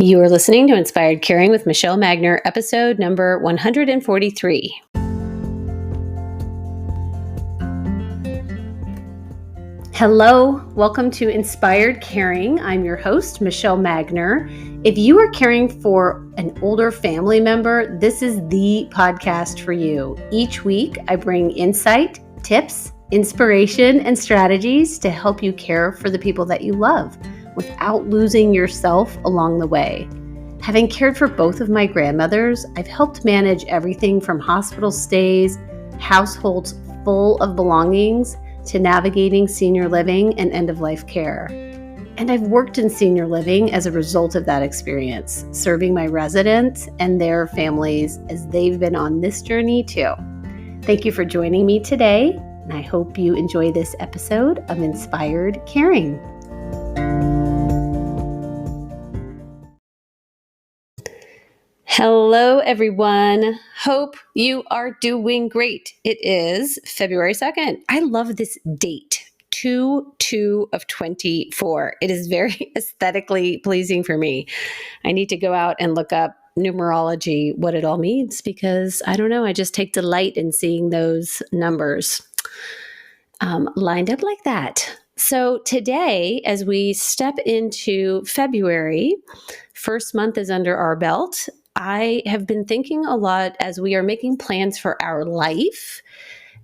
You are listening to Inspired Caring with Michelle Magner, episode number 143. Hello, welcome to Inspired Caring. I'm your host, Michelle Magner. If you are caring for an older family member, this is the podcast for you. Each week, I bring insight, tips, inspiration, and strategies to help you care for the people that you love without losing yourself along the way. Having cared for both of my grandmothers, I've helped manage everything from hospital stays, households full of belongings, to navigating senior living and end-of-life care. And I've worked in senior living as a result of that experience, serving my residents and their families as they've been on this journey too. Thank you for joining me today, and I hope you enjoy this episode of Inspired Caring. Hello, everyone. Hope you are doing great. It is February 2nd. I love this date, 2/2 of 24. It is very aesthetically pleasing for me. I need to go out and look up numerology, what it all means, because I don't know. I just take delight in seeing those numbers lined up like that. So today, as we step into February, first month is under our belt. I have been thinking a lot as we are making plans for our life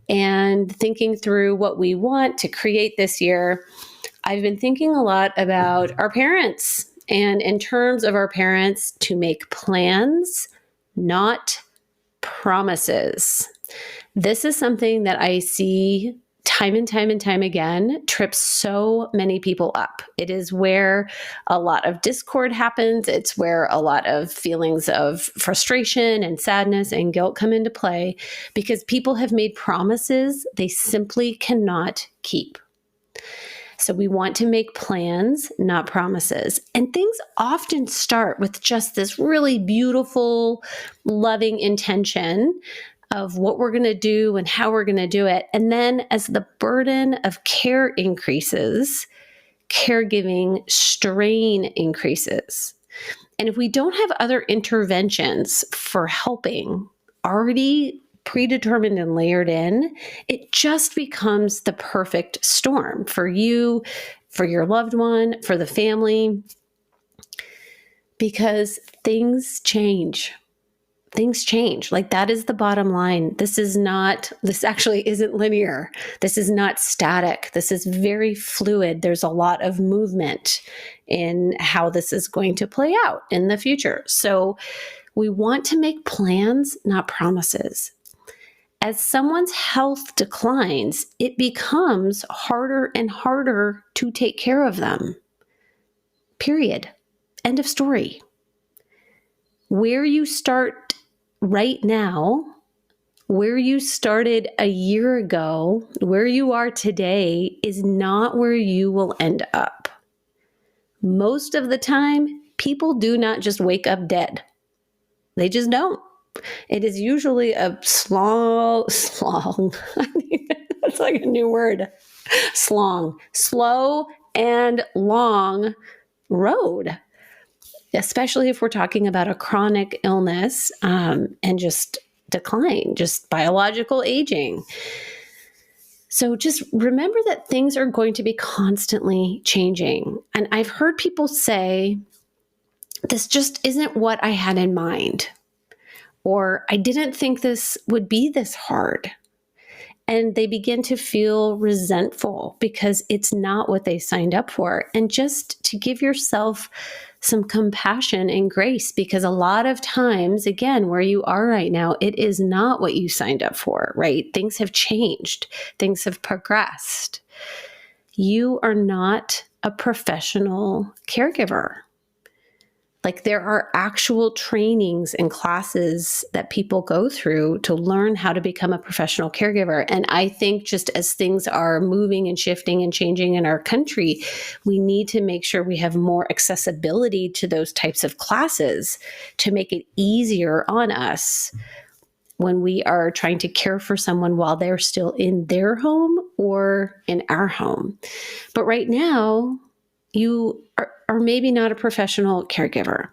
and thinking through what we want to create this year. I've been thinking a lot about our parents, and in terms of our parents, to make plans, not promises. This is something that I see time and time again trips so many people up. It is where a lot of discord happens. It's where a lot of feelings of frustration and sadness and guilt come into play because people have made promises they simply cannot keep. So we want to make plans, not promises. And things often start with just this really beautiful, loving intention of what we're going to do and how we're going to do it. And then as the burden of care increases, caregiving strain increases. And if we don't have other interventions for helping already predetermined and layered in, it just becomes the perfect storm for you, for your loved one, for the family, because things change. Things change. Like, that is the bottom line. This actually isn't linear. This is not static. This is very fluid. There's a lot of movement in how this is going to play out in the future. So we want to make plans, not promises. As someone's health declines, it becomes harder and harder to take care of them. Period. End of story. Where you start right now, where you started a year ago, where you are today is not where you will end up. Most of the time, people do not just wake up dead. They just don't. It is usually a slow, that's like a new word, slow and long road. Especially if we're talking about a chronic illness and just decline, just biological aging. So just remember that things are going to be constantly changing. And I've heard people say, this just isn't what I had in mind, or I didn't think this would be this hard. And they begin to feel resentful because it's not what they signed up for. And just to give yourself some compassion and grace, because a lot of times, again, where you are right now, it is not what you signed up for, right? Things have changed. Things have progressed. You are not a professional caregiver. Like, there are actual trainings and classes that people go through to learn how to become a professional caregiver. And I think just as things are moving and shifting and changing in our country, we need to make sure we have more accessibility to those types of classes to make it easier on us when we are trying to care for someone while they're still in their home or in our home. But right now, you are maybe not a professional caregiver.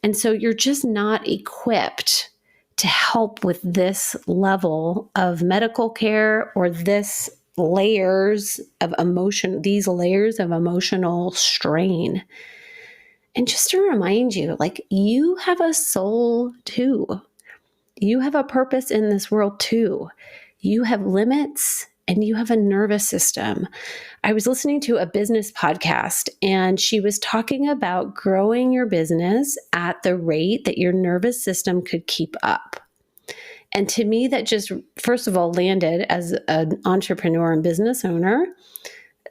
And so you're just not equipped to help with this level of medical care or these layers of emotional strain. And just to remind you, like, you have a soul too. You have a purpose in this world too. You have limits and you have a nervous system. I was listening to a business podcast and she was talking about growing your business at the rate that your nervous system could keep up. And to me, that just, first of all, landed as an entrepreneur and business owner,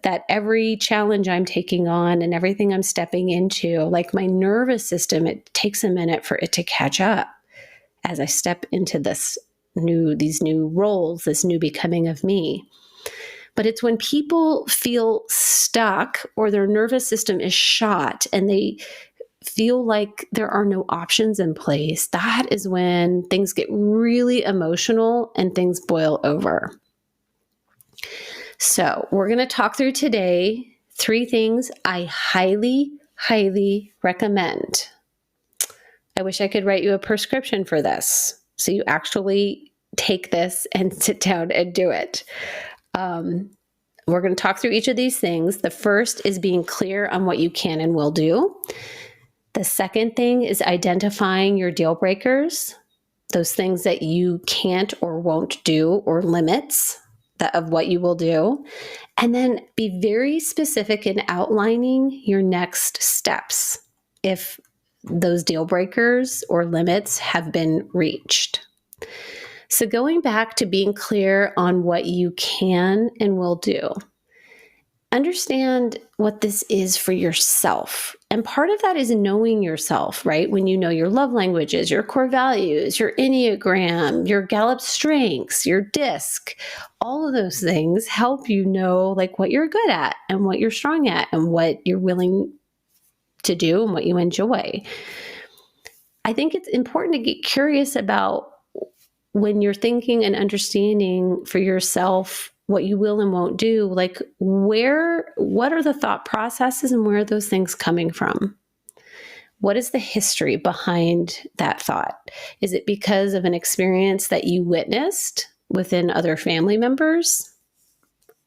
that every challenge I'm taking on and everything I'm stepping into, like my nervous system, it takes a minute for it to catch up as I step into these new roles, this new becoming of me. But it's when people feel stuck or their nervous system is shot and they feel like there are no options in place, that is when things get really emotional and things boil over. So we're going to talk through today 3 things I highly, highly recommend. I wish I could write you a prescription for this so you actually take this and sit down and do it. We're going to talk through each of these things. The first is being clear on what you can and will do. The second thing is identifying your deal breakers, those things that you can't or won't do, or limits of what you will do. And then be very specific in outlining your next steps if those deal breakers or limits have been reached. So going back to being clear on what you can and will do, understand what this is for yourself. And part of that is knowing yourself, right? When you know your love languages, your core values, your Enneagram, your Gallup strengths, your DISC, all of those things help you know like what you're good at and what you're strong at and what you're willing to do and what you enjoy. I think it's important to get curious about when you're thinking and understanding for yourself what you will and won't do, like what are the thought processes and where are those things coming from? What is the history behind that thought? Is it because of an experience that you witnessed within other family members?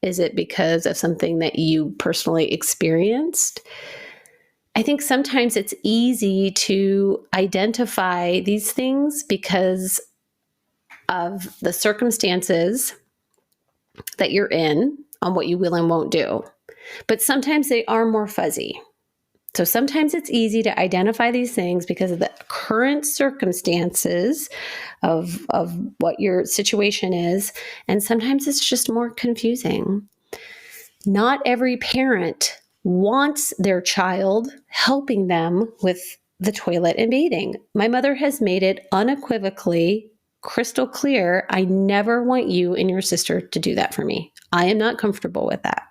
Is it because of something that you personally experienced? I think sometimes it's easy to identify these things because of the circumstances that you're in on what you will and won't do. But sometimes they are more fuzzy. So sometimes it's easy to identify these things because of the current circumstances of what your situation is. And sometimes it's just more confusing. Not every parent wants their child helping them with the toilet and bathing. My mother has made it unequivocally crystal clear, I never want you and your sister to do that for me. I am not comfortable with that.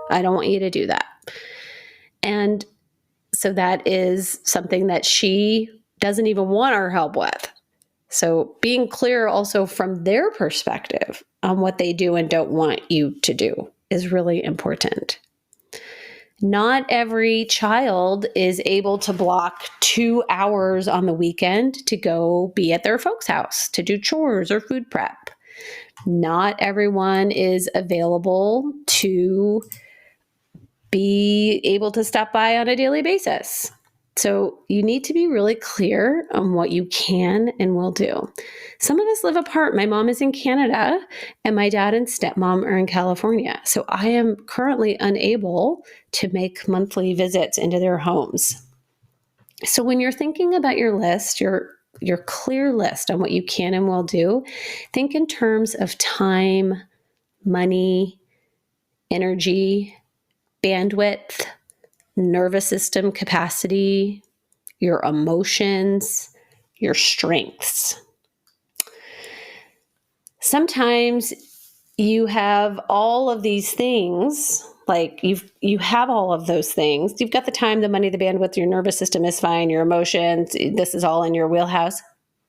I don't want you to do that. And so that is something that she doesn't even want our help with. So being clear also from their perspective on what they do and don't want you to do is really important. Not every child is able to block 2 hours on the weekend to go be at their folks' house to do chores or food prep. Not everyone is available to be able to stop by on a daily basis. So you need to be really clear on what you can and will do. Some of us live apart. My mom is in Canada and my dad and stepmom are in California. So I am currently unable to make monthly visits into their homes. So when you're thinking about your list, your clear list on what you can and will do, think in terms of time, money, energy, bandwidth, nervous system capacity, your emotions, your strengths. Sometimes you have all of these things, like you have all of those things. You've got the time, the money, the bandwidth, your nervous system is fine, your emotions, this is all in your wheelhouse.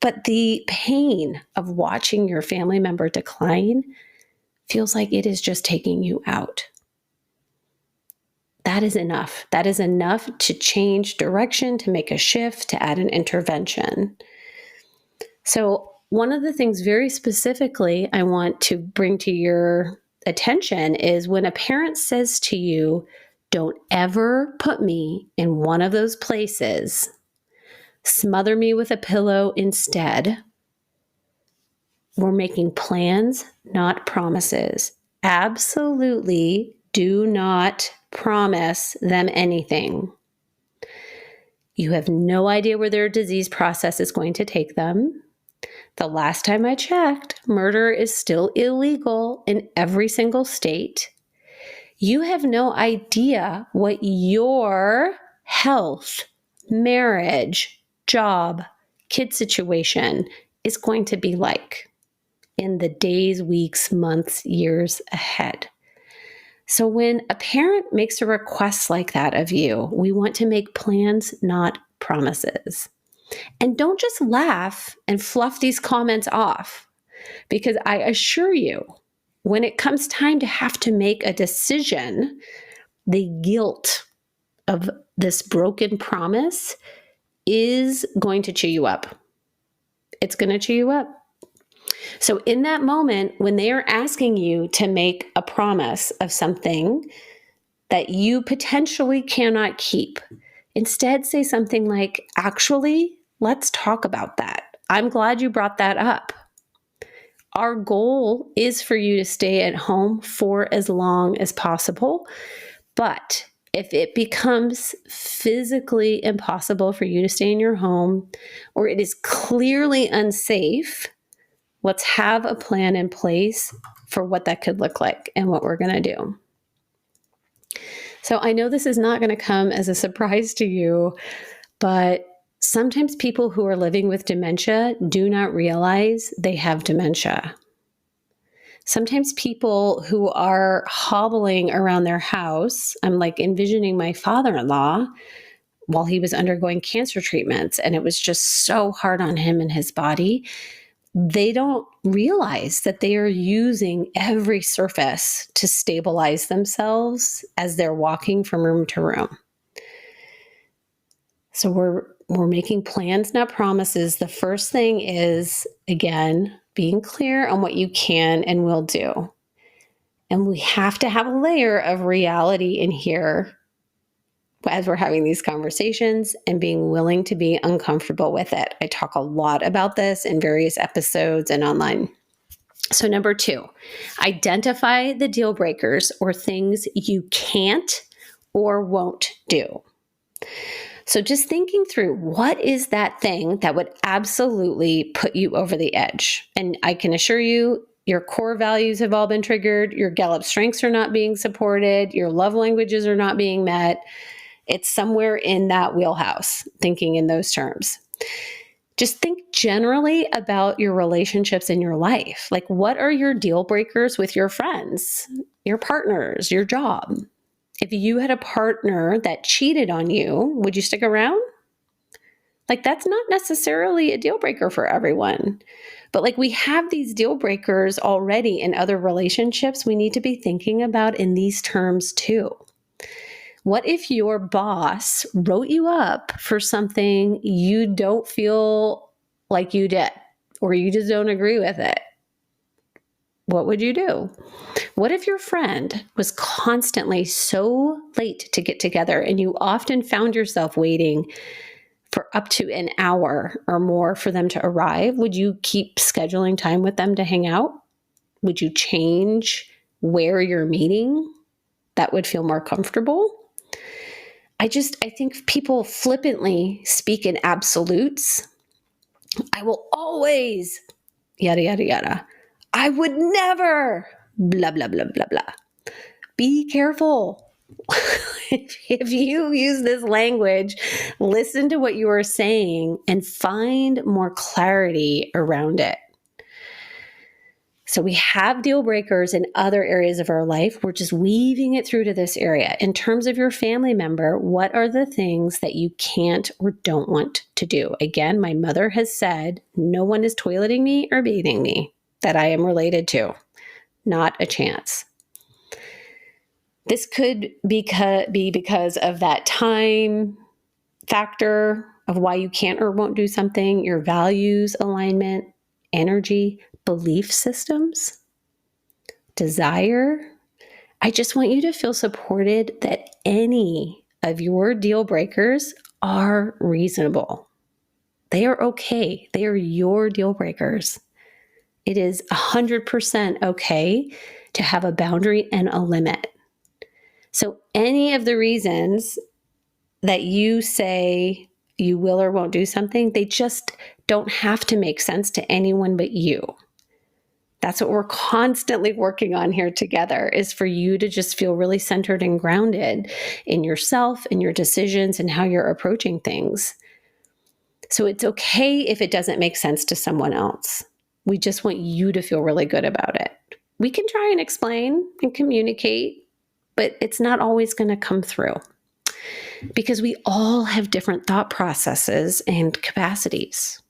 But the pain of watching your family member decline feels like it is just taking you out. that is enough. That is enough to change direction, to make a shift, to add an intervention. So one of the things very specifically I want to bring to your attention is when a parent says to you, don't ever put me in one of those places, smother me with a pillow instead. We're making plans, not promises. Absolutely do not promise them anything. You have no idea where their disease process is going to take them. The last time I checked, murder is still illegal in every single state. You have no idea what your health, marriage, job, kid situation is going to be like in the days, weeks, months, years ahead. So when a parent makes a request like that of you, we want to make plans, not promises. And don't just laugh and fluff these comments off, because I assure you, when it comes time to have to make a decision, the guilt of this broken promise is going to chew you up. It's going to chew you up. So in that moment, when they are asking you to make a promise of something that you potentially cannot keep, instead say something like, actually, let's talk about that. I'm glad you brought that up. Our goal is for you to stay at home for as long as possible. But if it becomes physically impossible for you to stay in your home, or it is clearly unsafe, let's have a plan in place for what that could look like and what we're going to do. So I know this is not going to come as a surprise to you, but sometimes people who are living with dementia do not realize they have dementia. Sometimes people who are hobbling around their house, I'm like envisioning my father-in-law while he was undergoing cancer treatments, and it was just so hard on him and his body. They don't realize that they are using every surface to stabilize themselves as they're walking from room to room. So we're making plans, not promises. The first thing is, again, being clear on what you can and will do. And we have to have a layer of reality in here as we're having these conversations and being willing to be uncomfortable with it. I talk a lot about this in various episodes and online. So number 2, identify the deal breakers or things you can't or won't do. So just thinking through, what is that thing that would absolutely put you over the edge? And I can assure you, your core values have all been triggered. Your Gallup strengths are not being supported. Your love languages are not being met. It's somewhere in that wheelhouse, thinking in those terms. Just think generally about your relationships in your life. Like, what are your deal breakers with your friends, your partners, your job? If you had a partner that cheated on you, would you stick around? Like, that's not necessarily a deal breaker for everyone. But like, we have these deal breakers already in other relationships we need to be thinking about in these terms too. What if your boss wrote you up for something you don't feel like you did, or you just don't agree with it? What would you do? What if your friend was constantly so late to get together and you often found yourself waiting for up to an hour or more for them to arrive? Would you keep scheduling time with them to hang out? Would you change where you're meeting? That would feel more comfortable. I think people flippantly speak in absolutes. I will always, yada, yada, yada. I would never, blah, blah, blah, blah, blah. Be careful. If you use this language, listen to what you are saying and find more clarity around it. So we have deal breakers in other areas of our life. We're just weaving it through to this area. In terms of your family member, what are the things that you can't or don't want to do? Again, my mother has said, no one is toileting me or bathing me that I am related to. Not a chance. This could be because of that time factor of why you can't or won't do something, your values alignment, energy, belief systems, desire. I just want you to feel supported that any of your deal breakers are reasonable. They are okay. They are your deal breakers. It is 100% okay to have a boundary and a limit. So any of the reasons that you say you will or won't do something, they just don't have to make sense to anyone but you. That's what we're constantly working on here together, is for you to just feel really centered and grounded in yourself and your decisions and how you're approaching things. So it's okay if it doesn't make sense to someone else. We just want you to feel really good about it. We can try and explain and communicate, but it's not always going to come through because we all have different thought processes and capacities.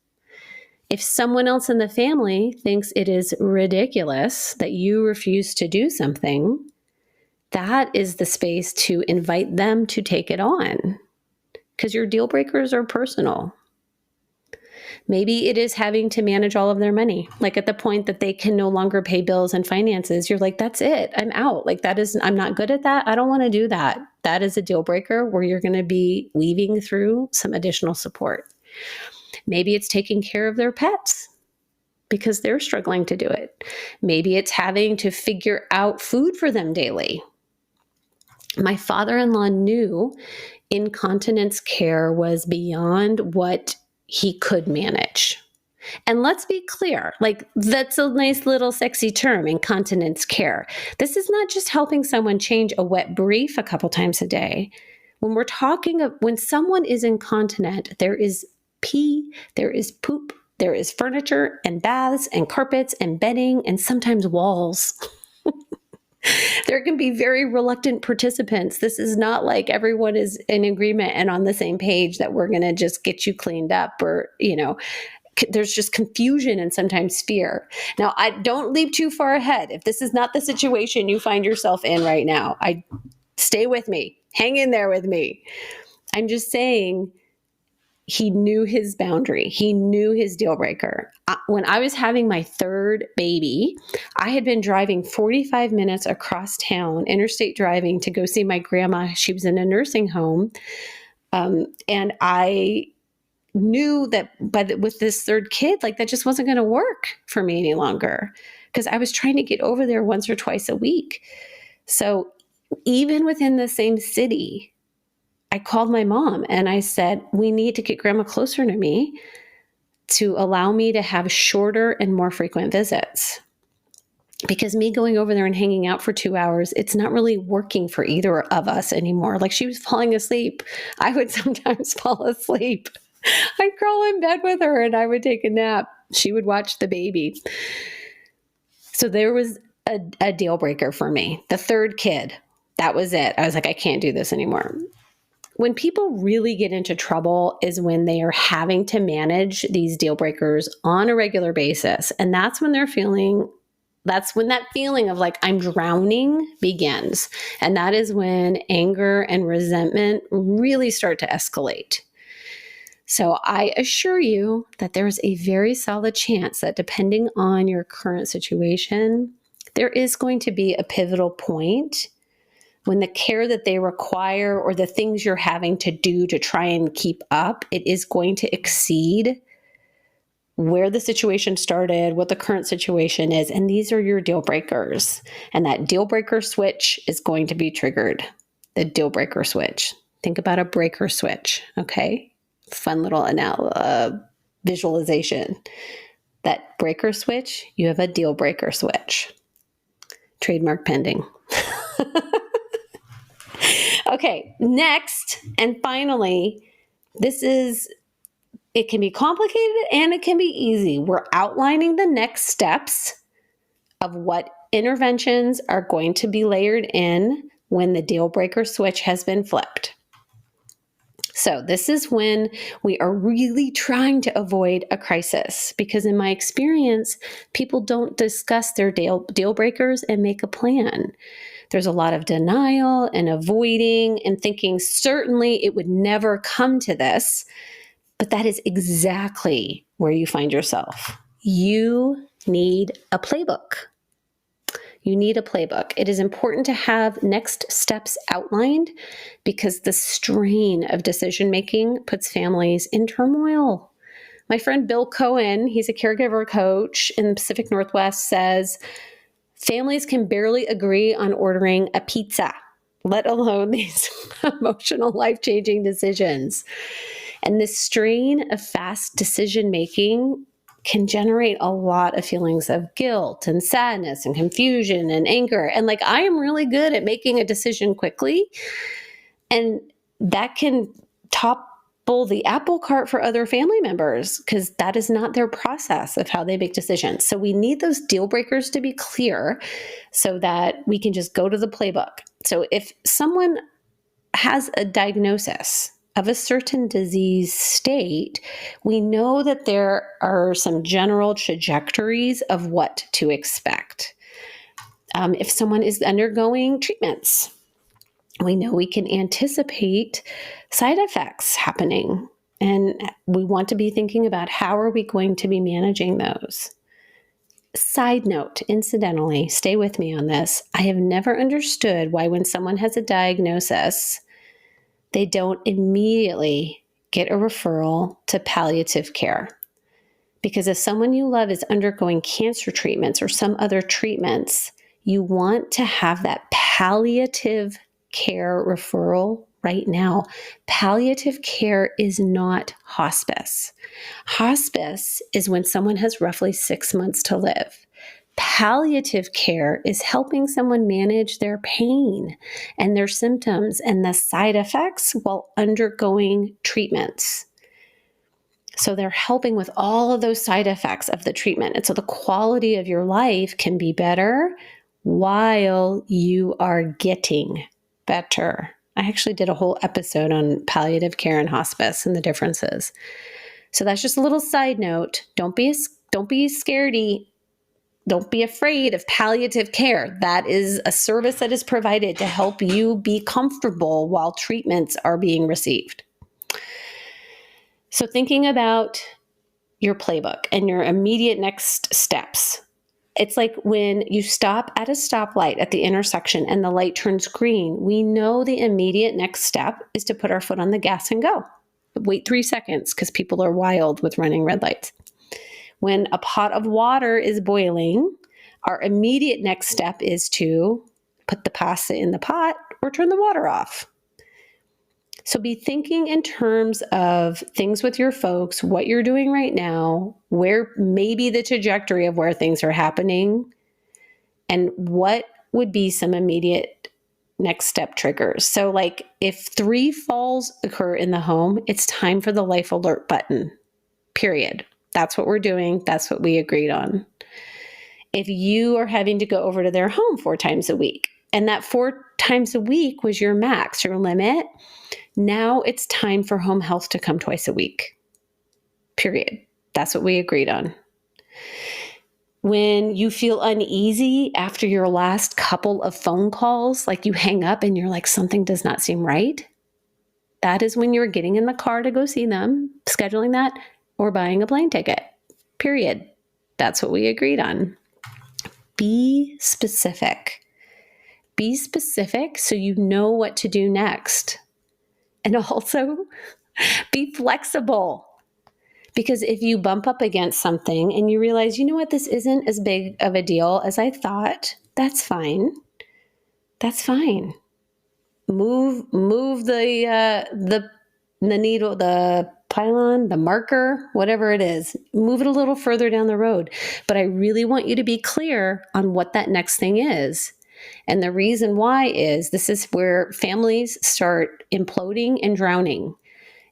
If someone else in the family thinks it is ridiculous that you refuse to do something, that is the space to invite them to take it on, because your deal breakers are personal. Maybe it is having to manage all of their money. Like at the point that they can no longer pay bills and finances, you're like, that's it. I'm out. Like I'm not good at that. I don't want to do that. That is a deal breaker where you're going to be weaving through some additional support. Maybe it's taking care of their pets because they're struggling to do it. Maybe it's having to figure out food for them daily. My father-in-law knew incontinence care was beyond what he could manage. And let's be clear, like that's a nice little sexy term, incontinence care. This is not just helping someone change a wet brief a couple times a day. When someone is incontinent, there is pee, there is poop, there is furniture and baths and carpets and bedding and sometimes walls. There can be very reluctant participants. This is not like everyone is in agreement and on the same page that we're going to just get you cleaned up, or, there's just confusion and sometimes fear. Now, I don't leap too far ahead. If this is not the situation you find yourself in right now, stay with me, hang in there with me. I'm just saying, he knew his boundary. He knew his deal breaker. When I was having my third baby, I had been driving 45 minutes across town, interstate driving, to go see my grandma. She was in a nursing home. And I knew that with this third kid, like that just wasn't going to work for me any longer, because I was trying to get over there once or twice a week. So even within the same city, I called my mom and I said, we need to get grandma closer to me to allow me to have shorter and more frequent visits. Because me going over there and hanging out for 2 hours, it's not really working for either of us anymore. Like, she was falling asleep. I would sometimes fall asleep. I'd crawl in bed with her and I would take a nap. She would watch the baby. So there was a deal breaker for me. The third kid, that was it. I was like, I can't do this anymore. When people really get into trouble is when they are having to manage these deal breakers on a regular basis. And that's when that feeling of like, I'm drowning begins. And that is when anger and resentment really start to escalate. So I assure you that there's a very solid chance that depending on your current situation, there is going to be a pivotal point when the care that they require or the things you're having to do to try and keep up, it is going to exceed where the situation started, what the current situation is. And these are your deal breakers. And that deal breaker switch is going to be triggered. The deal breaker switch. Think about a breaker switch, okay? Fun little visualization. That breaker switch, you have a deal breaker switch. Trademark pending. Okay, next and finally, it can be complicated and it can be easy. We're outlining the next steps of what interventions are going to be layered in when the deal breaker switch has been flipped. So this is when we are really trying to avoid a crisis, because in my experience, people don't discuss their deal breakers and make a plan. There's a lot of denial and avoiding and thinking certainly it would never come to this, but that is exactly where you find yourself. You need a playbook. You need a playbook. It is important to have next steps outlined because the strain of decision making puts families in turmoil. My friend Bill Cohen, he's a caregiver coach in the Pacific Northwest, says families can barely agree on ordering a pizza, let alone these emotional, life-changing decisions. And this strain of fast decision making can generate a lot of feelings of guilt and sadness and confusion and anger. And like, I am really good at making a decision quickly, and that can topple the apple cart for other family members because that is not their process of how they make decisions. So we need those deal breakers to be clear so that we can just go to the playbook. So if someone has a diagnosis of a certain disease state, we know that there are some general trajectories of what to expect. If someone is undergoing treatments, we know we can anticipate side effects happening, and we want to be thinking about how are we going to be managing those. Side note, incidentally, stay with me on this. I have never understood why when someone has a diagnosis, they don't immediately get a referral to palliative care. Because if someone you love is undergoing cancer treatments or some other treatments, you want to have that palliative care referral right now. Palliative care is not hospice. Hospice is when someone has roughly 6 months to live. Palliative care is helping someone manage their pain and their symptoms and the side effects while undergoing treatments. So they're helping with all of those side effects of the treatment. And so the quality of your life can be better while you are getting better. I actually did a whole episode on palliative care and hospice and the differences. So that's just a little side note. Don't be scaredy. Don't be afraid of palliative care. That is a service that is provided to help you be comfortable while treatments are being received. So thinking about your playbook and your immediate next steps. It's like when you stop at a stoplight at the intersection and the light turns green, we know the immediate next step is to put our foot on the gas and go. Wait 3 seconds because people are wild with running red lights. When a pot of water is boiling, our immediate next step is to put the pasta in the pot or turn the water off. So be thinking in terms of things with your folks, what you're doing right now, where maybe the trajectory of where things are happening, and what would be some immediate next step triggers. So like if 3 falls occur in the home, it's time for the life alert button, period. That's what we're doing. That's what we agreed on. If you are having to go over to their home 4 times a week, and that 4 times a week was your max, your limit, now it's time for home health to come twice a week, period. That's what we agreed on. When you feel uneasy after your last couple of phone calls, like you hang up and you're like, something does not seem right, that is when you're getting in the car to go see them, scheduling that, or buying a plane ticket, period. That's what we agreed on. Be specific. Be specific so you know what to do next. And also be flexible. Because if you bump up against something and you realize, you know what, this isn't as big of a deal as I thought, that's fine. That's fine. Move the needle, the pylon, the marker, whatever it is, move it a little further down the road. But I really want you to be clear on what that next thing is. And the reason why is this is where families start imploding and drowning,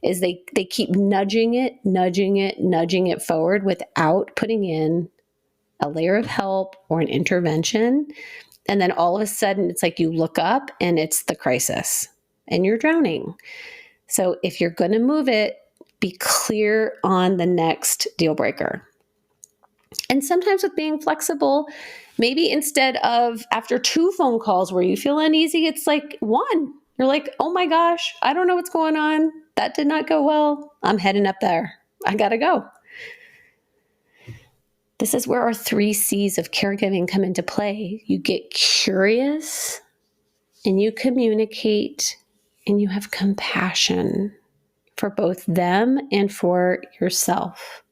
is they keep nudging it forward without putting in a layer of help or an intervention. And then all of a sudden it's like you look up and it's the crisis and you're drowning. So if you're going to move it, be clear on the next deal breaker. And sometimes with being flexible, maybe instead of after 2 phone calls where you feel uneasy, it's like one. You're like, oh my gosh, I don't know what's going on. That did not go well. I'm heading up there. I got to go. This is where our 3 C's of caregiving come into play. You get curious, and you communicate, and you have compassion for both them and for yourself.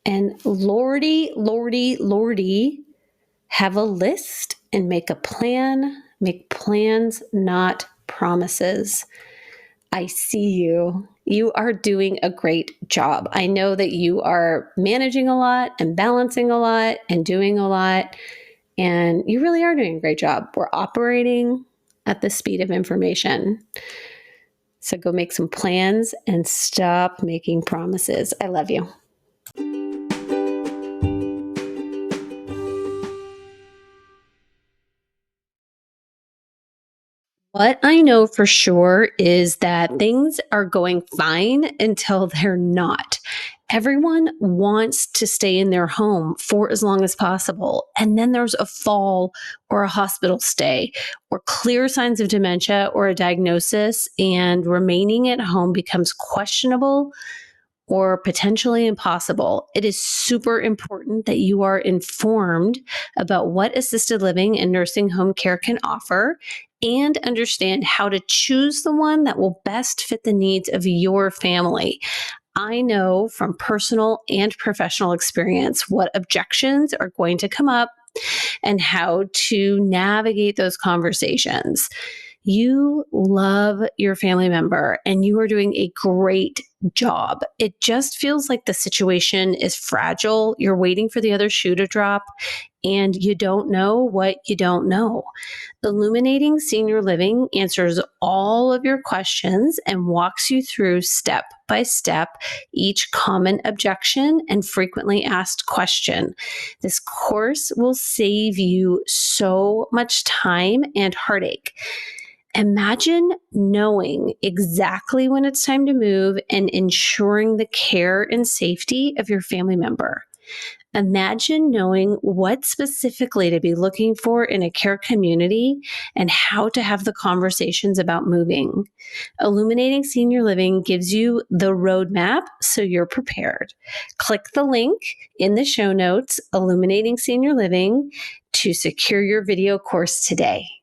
And Lordy, Lordy, Lordy, have a list and make a plan. Make plans, not promises. I see you. You are doing a great job. I know that you are managing a lot and balancing a lot and doing a lot, and you really are doing a great job. We're operating at the speed of information. So go make some plans and stop making promises. I love you. What I know for sure is that things are going fine until they're not. Everyone wants to stay in their home for as long as possible. And then there's a fall or a hospital stay or clear signs of dementia or a diagnosis, and remaining at home becomes questionable or potentially impossible. It is super important that you are informed about what assisted living and nursing home care can offer and understand how to choose the one that will best fit the needs of your family. I know from personal and professional experience what objections are going to come up and how to navigate those conversations. You love your family member and you are doing a great job. It just feels like the situation is fragile. You're waiting for the other shoe to drop and you don't know what you don't know. Illuminating Senior Living answers all of your questions and walks you through step by step each common objection and frequently asked question. This course will save you so much time and heartache. Imagine knowing exactly when it's time to move and ensuring the care and safety of your family member. Imagine knowing what specifically to be looking for in a care community and how to have the conversations about moving. Illuminating Senior Living gives you the roadmap so you're prepared. Click the link in the show notes, Illuminating Senior Living, to secure your video course today.